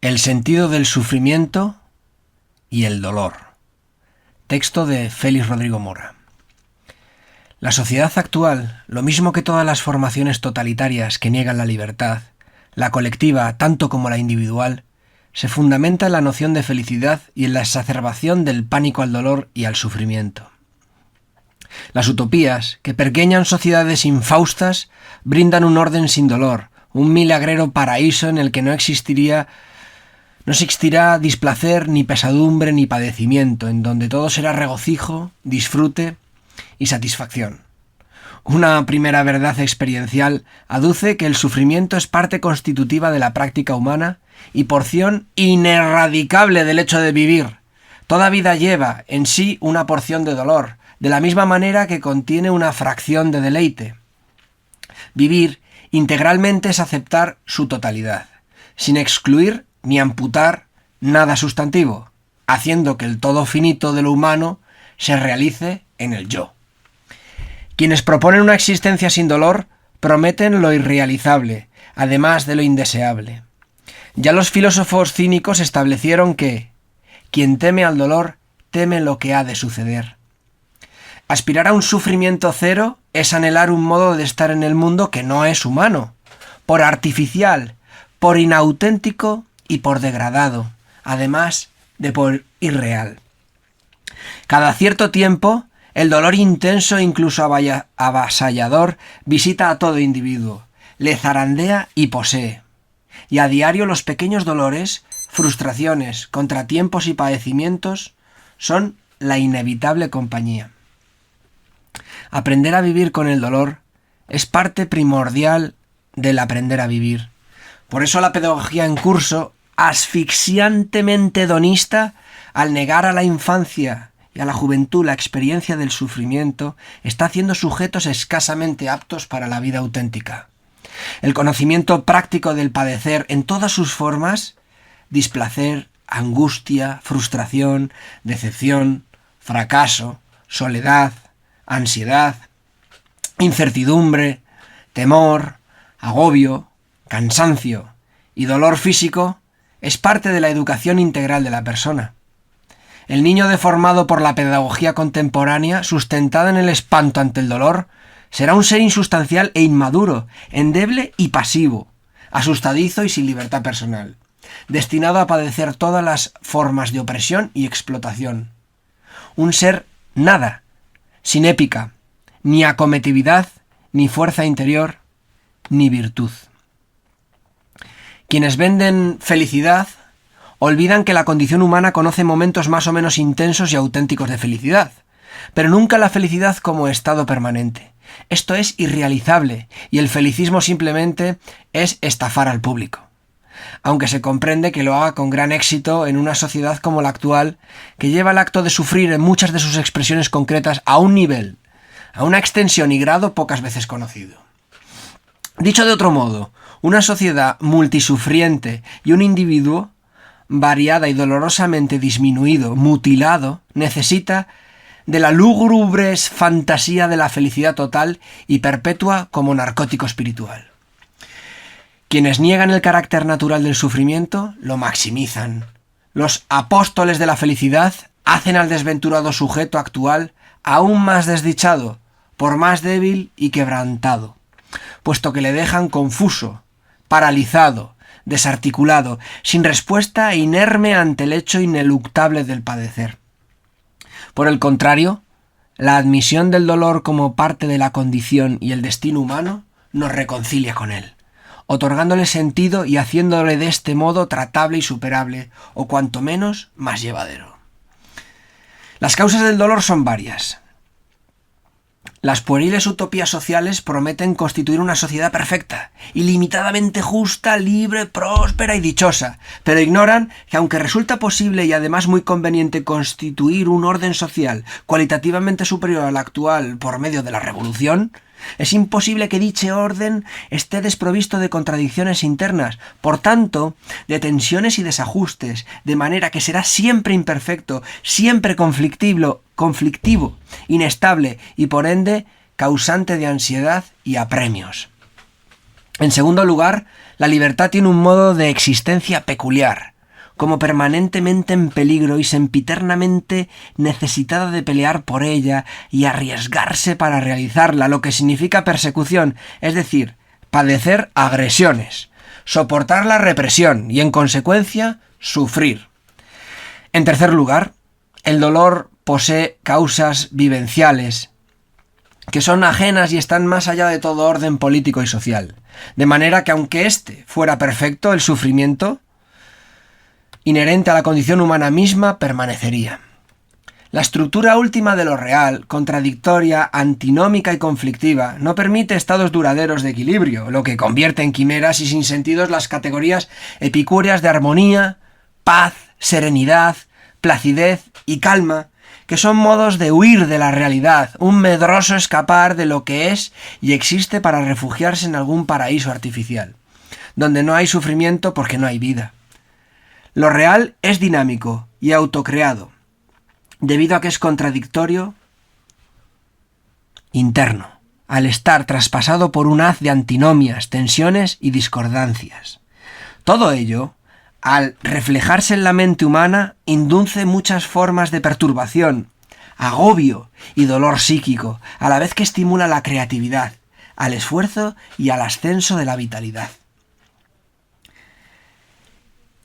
El sentido del sufrimiento y el dolor. Texto de Félix Rodrigo Mora. La sociedad actual, lo mismo que todas las formaciones totalitarias que niegan la libertad, la colectiva tanto como la individual, se fundamenta en la noción de felicidad y en la exacerbación del pánico al dolor y al sufrimiento. Las utopías, que pergeñan sociedades infaustas, brindan un orden sin dolor, un milagrero paraíso en el que no existirá displacer, ni pesadumbre, ni padecimiento, en donde todo será regocijo, disfrute y satisfacción. Una primera verdad experiencial aduce que el sufrimiento es parte constitutiva de la práctica humana y porción ineradicable del hecho de vivir. Toda vida lleva en sí una porción de dolor, de la misma manera que contiene una fracción de deleite. Vivir integralmente es aceptar su totalidad, sin excluir ni amputar nada sustantivo, haciendo que el todo finito de lo humano se realice en el yo. Quienes proponen una existencia sin dolor prometen lo irrealizable, además de lo indeseable. Ya los filósofos cínicos establecieron que quien teme al dolor teme lo que ha de suceder. Aspirar a un sufrimiento cero es anhelar un modo de estar en el mundo que no es humano, por artificial, por inauténtico y por degradado, además de por irreal. Cada cierto tiempo, el dolor intenso e incluso avasallador visita a todo individuo, le zarandea y posee. Y a diario los pequeños dolores, frustraciones, contratiempos y padecimientos son la inevitable compañía. Aprender a vivir con el dolor es parte primordial del aprender a vivir. Por eso la pedagogía en curso, asfixiantemente hedonista, al negar a la infancia y a la juventud la experiencia del sufrimiento, está haciendo sujetos escasamente aptos para la vida auténtica. El conocimiento práctico del padecer en todas sus formas, displacer, angustia, frustración, decepción, fracaso, soledad, ansiedad, incertidumbre, temor, agobio, cansancio y dolor físico, es parte de la educación integral de la persona. El niño deformado por la pedagogía contemporánea, sustentada en el espanto ante el dolor, será un ser insustancial e inmaduro, endeble y pasivo, asustadizo y sin libertad personal, destinado a padecer todas las formas de opresión y explotación. Un ser nada, sin épica, ni acometividad, ni fuerza interior, ni virtud. Quienes venden felicidad olvidan que la condición humana conoce momentos más o menos intensos y auténticos de felicidad, pero nunca la felicidad como estado permanente. Esto es irrealizable y el felicismo simplemente es estafar al público. Aunque se comprende que lo haga con gran éxito en una sociedad como la actual, que lleva el acto de sufrir en muchas de sus expresiones concretas a un nivel, a una extensión y grado pocas veces conocido. Dicho de otro modo, una sociedad multisufriente y un individuo variada y dolorosamente disminuido, mutilado, necesita de la lúgubre fantasía de la felicidad total y perpetua como narcótico espiritual. Quienes niegan el carácter natural del sufrimiento lo maximizan. Los apóstoles de la felicidad hacen al desventurado sujeto actual aún más desdichado, por más débil y quebrantado, puesto que le dejan confuso, paralizado, desarticulado, sin respuesta e inerme ante el hecho ineluctable del padecer. Por el contrario, la admisión del dolor como parte de la condición y el destino humano nos reconcilia con él, otorgándole sentido y haciéndole de este modo tratable y superable, o cuanto menos más llevadero. Las causas del dolor son varias. Las pueriles utopías sociales prometen constituir una sociedad perfecta, ilimitadamente justa, libre, próspera y dichosa, pero ignoran que aunque resulta posible y además muy conveniente constituir un orden social cualitativamente superior al actual por medio de la revolución, es imposible que dicho orden esté desprovisto de contradicciones internas, por tanto, de tensiones y desajustes, de manera que será siempre imperfecto, siempre conflictivo, inestable y por ende causante de ansiedad y apremios. En segundo lugar, la libertad tiene un modo de existencia peculiar. como permanentemente en peligro y sempiternamente necesitada de pelear por ella y arriesgarse para realizarla, lo que significa persecución, es decir, padecer agresiones, soportar la represión y, en consecuencia, sufrir. En tercer lugar, el dolor posee causas vivenciales que son ajenas y están más allá de todo orden político y social. De manera que aunque éste fuera perfecto, el sufrimiento inherente a la condición humana misma permanecería. La estructura última de lo real, contradictoria, antinómica y conflictiva, no permite estados duraderos de equilibrio, lo que convierte en quimeras y sinsentidos las categorías epicúreas de armonía, paz, serenidad, placidez y calma, que son modos de huir de la realidad, un medroso escapar de lo que es y existe para refugiarse en algún paraíso artificial, donde no hay sufrimiento porque no hay vida. Lo real es dinámico y autocreado, debido a que es contradictorio interno, al estar traspasado por un haz de antinomias, tensiones y discordancias. Todo ello, al reflejarse en la mente humana, induce muchas formas de perturbación, agobio y dolor psíquico, a la vez que estimula la creatividad, al esfuerzo y al ascenso de la vitalidad.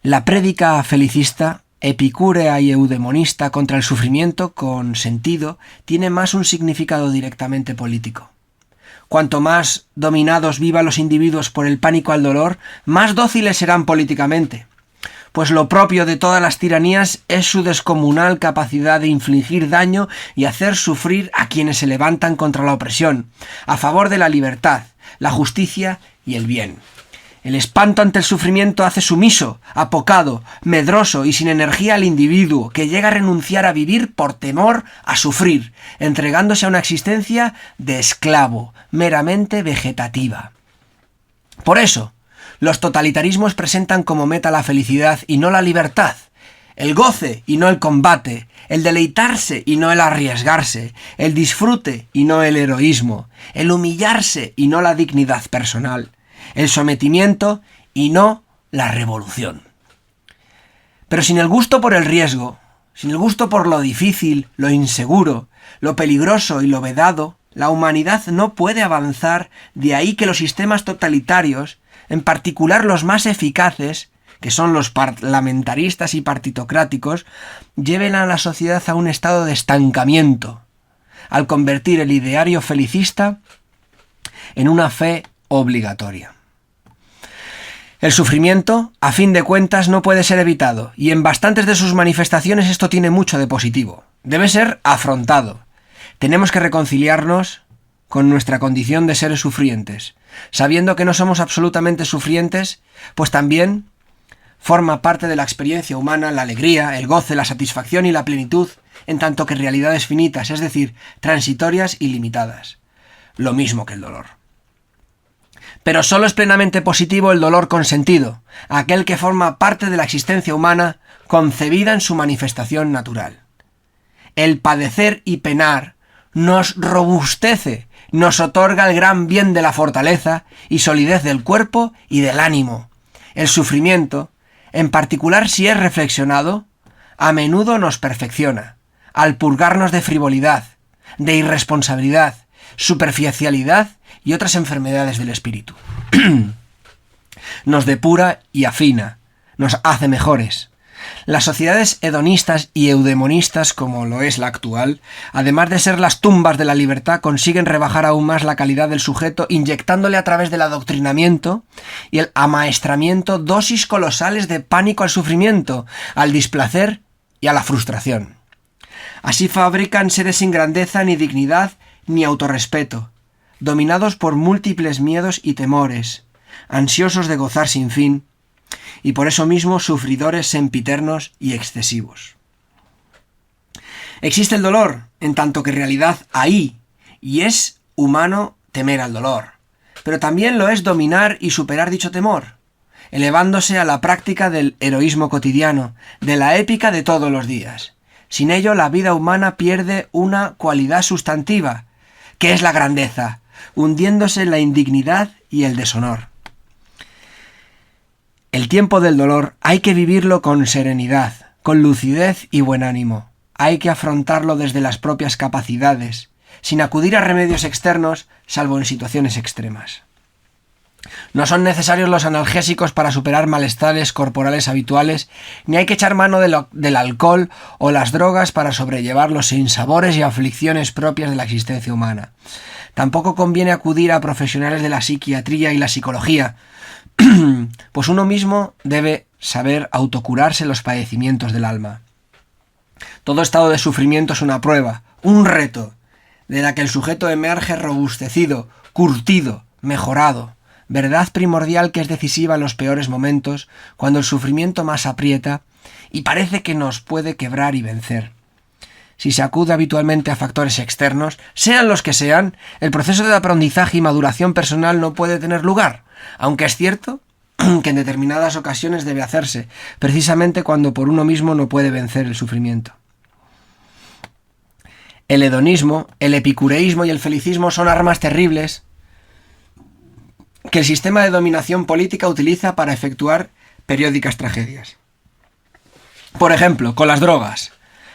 La prédica felicista, epicúrea y eudemonista contra el sufrimiento con sentido, tiene más un significado directamente político. Cuanto más dominados vivan los individuos por el pánico al dolor, más dóciles serán políticamente, pues lo propio de todas las tiranías es su descomunal capacidad de infligir daño y hacer sufrir a quienes se levantan contra la opresión, a favor de la libertad, la justicia y el bien. El espanto ante el sufrimiento hace sumiso, apocado, medroso y sin energía al individuo, que llega a renunciar a vivir por temor a sufrir, entregándose a una existencia de esclavo, meramente vegetativa. Por eso, los totalitarismos presentan como meta la felicidad y no la libertad, el goce y no el combate, el deleitarse y no el arriesgarse, el disfrute y no el heroísmo, el humillarse y no la dignidad personal, el sometimiento y no la revolución. Pero sin el gusto por el riesgo, sin el gusto por lo difícil, lo inseguro, lo peligroso y lo vedado, la humanidad no puede avanzar. De ahí que los sistemas totalitarios, en particular los más eficaces, que son los parlamentaristas y partitocráticos, lleven a la sociedad a un estado de estancamiento, al convertir el ideario felicista en una fe obligatoria. El sufrimiento, a fin de cuentas, no puede ser evitado, y en bastantes de sus manifestaciones esto tiene mucho de positivo. Debe ser afrontado. Tenemos que reconciliarnos con nuestra condición de seres sufrientes, sabiendo que no somos absolutamente sufrientes, pues también forma parte de la experiencia humana la alegría, el goce, la satisfacción y la plenitud, en tanto que realidades finitas, es decir, transitorias y limitadas. Lo mismo que el dolor. Pero solo es plenamente positivo el dolor consentido, aquel que forma parte de la existencia humana concebida en su manifestación natural. El padecer y penar nos robustece, nos otorga el gran bien de la fortaleza y solidez del cuerpo y del ánimo. El sufrimiento, en particular si es reflexionado, a menudo nos perfecciona, al purgarnos de frivolidad, de irresponsabilidad, superficialidad y otras enfermedades del espíritu. Nos depura y afina, nos hace mejores. Las sociedades hedonistas y eudemonistas, como lo es la actual, además de ser las tumbas de la libertad, consiguen rebajar aún más la calidad del sujeto, inyectándole a través del adoctrinamiento y el amaestramiento dosis colosales de pánico al sufrimiento, al displacer y a la frustración. Así fabrican seres sin grandeza ni dignidad ni autorrespeto, dominados por múltiples miedos y temores, ansiosos de gozar sin fin, y por eso mismo sufridores sempiternos y excesivos. Existe el dolor, en tanto que realidad hay, y es humano temer al dolor, pero también lo es dominar y superar dicho temor, elevándose a la práctica del heroísmo cotidiano, de la épica de todos los días. Sin ello, la vida humana pierde una cualidad sustantiva, que es la grandeza, hundiéndose en la indignidad y el deshonor. El tiempo del dolor hay que vivirlo con serenidad, con lucidez y buen ánimo. Hay que afrontarlo desde las propias capacidades, sin acudir a remedios externos, salvo en situaciones extremas. No son necesarios los analgésicos para superar malestares corporales habituales, ni hay que echar mano del alcohol o las drogas para sobrellevar los sinsabores y aflicciones propias de la existencia humana. Tampoco conviene acudir a profesionales de la psiquiatría y la psicología, pues uno mismo debe saber autocurarse los padecimientos del alma. Todo estado de sufrimiento es una prueba, un reto, de la que el sujeto emerge robustecido, curtido, mejorado. Verdad primordial que es decisiva en los peores momentos, cuando el sufrimiento más aprieta y parece que nos puede quebrar y vencer. Si se acude habitualmente a factores externos, sean los que sean, el proceso de aprendizaje y maduración personal no puede tener lugar, aunque es cierto que en determinadas ocasiones debe hacerse, precisamente cuando por uno mismo no puede vencer el sufrimiento. El hedonismo, el epicureísmo y el felicismo son armas terribles que el sistema de dominación política utiliza para efectuar periódicas tragedias. Por ejemplo, con las drogas.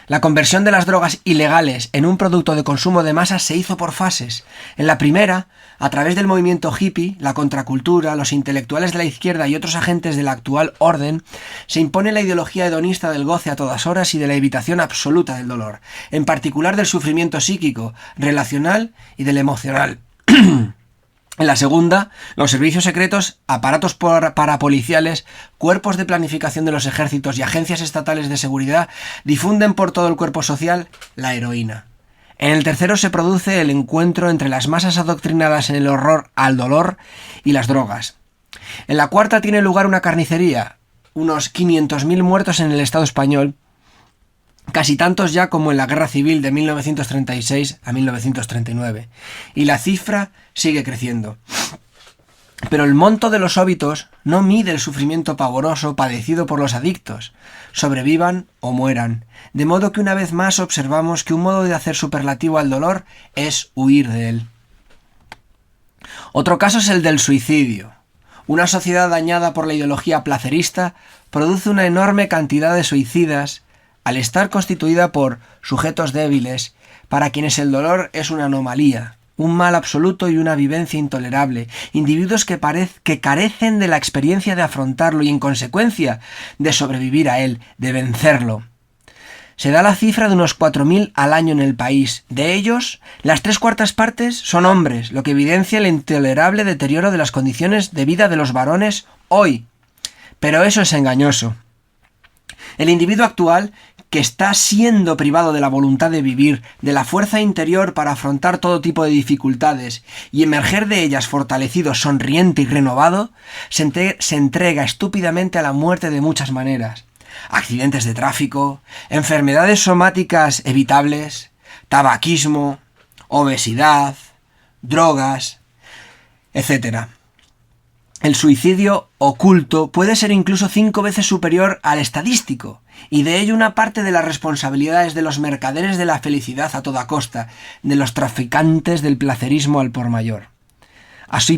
La conversión de las drogas ilegales en un producto de consumo de masas se hizo por fases. En la primera, a través del movimiento hippie, la contracultura, los intelectuales de la izquierda y otros agentes del actual orden, se impone la ideología hedonista del goce a todas horas y de la evitación absoluta del dolor, en particular del sufrimiento psíquico, relacional y del emocional. En la segunda, los servicios secretos, aparatos parapoliciales, cuerpos de planificación de los ejércitos y agencias estatales de seguridad difunden por todo el cuerpo social la heroína. En el tercero se produce el encuentro entre las masas adoctrinadas en el horror al dolor y las drogas. En la cuarta tiene lugar una carnicería, unos 500.000 muertos en el Estado español, casi tantos ya como en la Guerra Civil de 1936 a 1939, y la cifra sigue creciendo. Pero el monto de los óbitos no mide el sufrimiento pavoroso padecido por los adictos, sobrevivan o mueran, de modo que una vez más observamos que un modo de hacer superlativo al dolor es huir de él. Otro caso es el del suicidio. Una sociedad dañada por la ideología placerista produce una enorme cantidad de suicidas al estar constituida por sujetos débiles, para quienes el dolor es una anomalía, un mal absoluto y una vivencia intolerable, individuos que carecen de la experiencia de afrontarlo y, en consecuencia, de sobrevivir a él, de vencerlo. Se da la cifra de unos 4.000 al año en el país. De ellos, las 3/4 partes son hombres, lo que evidencia el intolerable deterioro de las condiciones de vida de los varones hoy. Pero eso es engañoso. El individuo actual, que está siendo privado de la voluntad de vivir, de la fuerza interior para afrontar todo tipo de dificultades y emerger de ellas fortalecido, sonriente y renovado, se entrega estúpidamente a la muerte de muchas maneras. Accidentes de tráfico, enfermedades somáticas evitables, tabaquismo, obesidad, drogas, etc. El suicidio oculto puede ser incluso 5 veces superior al estadístico, y de ello una parte de las responsabilidades de los mercaderes de la felicidad a toda costa, de los traficantes del placerismo al por mayor. Así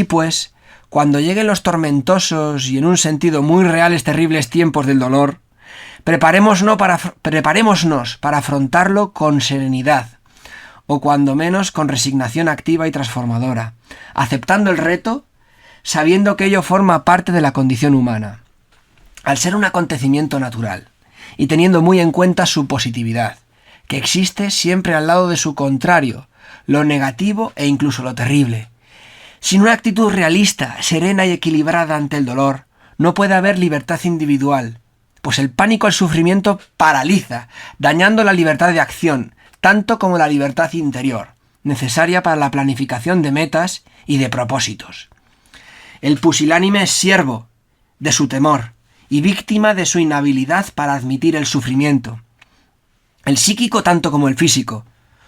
pues, cuando lleguen los tormentosos y en un sentido muy reales terribles tiempos del dolor, preparémonos para afrontarlo con serenidad, o cuando menos con resignación activa y transformadora, aceptando el reto, sabiendo que ello forma parte de la condición humana, al ser un acontecimiento natural, y teniendo muy en cuenta su positividad, que existe siempre al lado de su contrario, lo negativo e incluso lo terrible. Sin una actitud realista, serena y equilibrada ante el dolor, no puede haber libertad individual, pues el pánico al sufrimiento paraliza, dañando la libertad de acción, tanto como la libertad interior, necesaria para la planificación de metas y de propósitos. El pusilánime es siervo de su temor y víctima de su inhabilidad para admitir el sufrimiento. El psíquico tanto como el físico,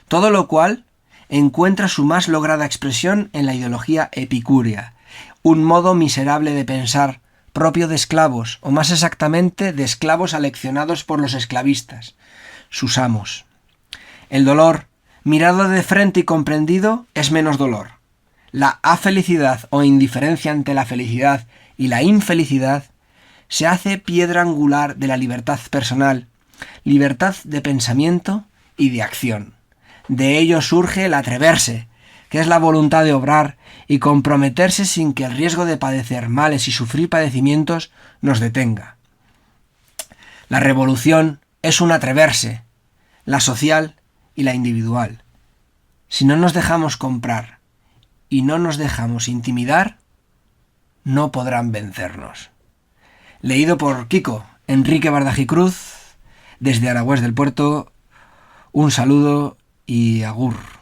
todo lo cual encuentra su más lograda expresión en la ideología epicúrea, un modo miserable de pensar propio de esclavos, o más exactamente de esclavos aleccionados por los esclavistas, sus amos. El dolor, mirado de frente y comprendido, es menos dolor. La afelicidad o indiferencia ante la felicidad y la infelicidad se hace piedra angular de la libertad personal, libertad de pensamiento y de acción. De ello surge el atreverse, que es la voluntad de obrar y comprometerse sin que el riesgo de padecer males y sufrir padecimientos nos detenga. La revolución es un atreverse, la social y la individual. Si no nos dejamos comprar y no nos dejamos intimidar, no podrán vencernos. Leído por Kiko Enrique Bardajicruz, desde Aragüés del Puerto. Un saludo y agur.